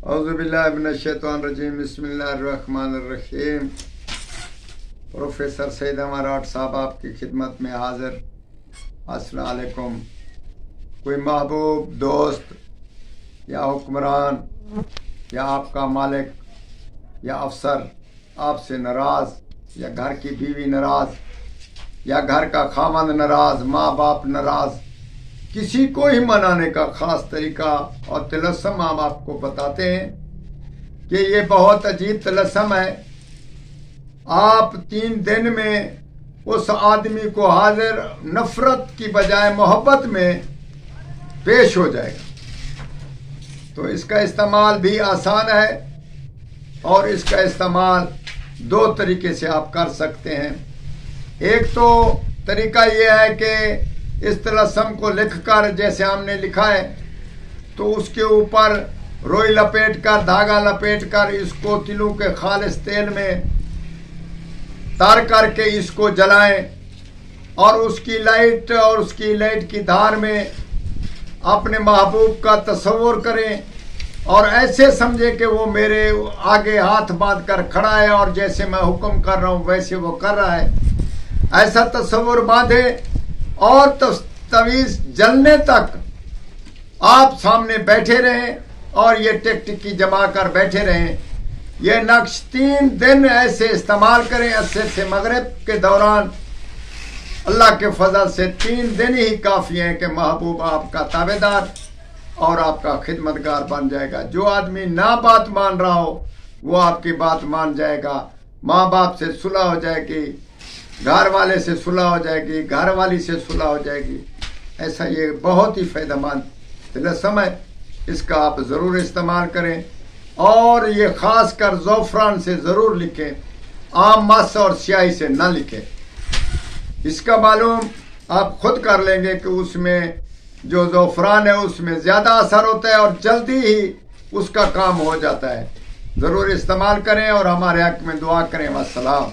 औज़ुबिल्लाहि मिनश्शैतानिर्रजीम बिस्मिल्लाहिर्रहमानिर्रहीम। प्रोफेसर सैयद अमराट साहब आपकी खिदमत में हाजिर। अस्सलाम वालेकुम। कोई महबूब दोस्त या हुक्मरान या आपका मालिक या अफसर आपसे नाराज़, या घर की बीवी नाराज़, या घर का खामद नाराज़, माँ बाप नाराज़, किसी को ही मनाने का ख़ास तरीका और तिलस्म हम आपको बताते हैं कि ये बहुत अजीब तिलस्म है। आप 3 दिन में उस आदमी को हाजिर नफरत की बजाय मोहब्बत में पेश हो जाएगा। तो इसका इस्तेमाल भी आसान है और इसका इस्तेमाल 2 तरीके से आप कर सकते हैं। एक तो तरीका ये है कि इस तिलस्म को लिखकर, जैसे हमने लिखा है, तो उसके ऊपर रोई लपेट कर, धागा लपेट कर इसको तिलों के खालिस तेल में तर करके इसको जलाएं और उसकी लाइट की धार में अपने महबूब का तस्वुर करें और ऐसे समझे कि वो मेरे आगे हाथ बांध कर खड़ा है और जैसे मैं हुक्म कर रहा हूँ वैसे वो कर रहा है। ऐसा तस्वुर बांधे और तवीज़ जलने तक आप सामने बैठे रहें और ये टिकटिकी जमा कर बैठे रहें। ये नक्श 3 दिन ऐसे इस्तेमाल करें। असर से मगरिब के दौरान अल्लाह के फजल से 3 दिन ही काफ़ी हैं कि महबूब आपका ताबेदार और आपका खिदमतगार बन जाएगा। जो आदमी ना बात मान रहा हो वो आपकी बात मान जाएगा। माँ बाप से सुलह हो जाएगी, घर वाले से सुलह हो जाएगी, घर वाली से सुलह हो जाएगी। ऐसा ये बहुत ही फ़ायदेमंद तिलस्म है, इसका आप ज़रूर इस्तेमाल करें और ये ख़ास कर ज़ोफ़रान से ज़रूर लिखें, आम मस और स्याही से ना लिखें। इसका मालूम आप खुद कर लेंगे कि उसमें जो ज़ोफ़रान है उसमें ज़्यादा असर होता है और जल्दी ही उसका काम हो जाता है। ज़रूर इस्तेमाल करें और हमारे हक़ में दुआ करें। वस्सलाम।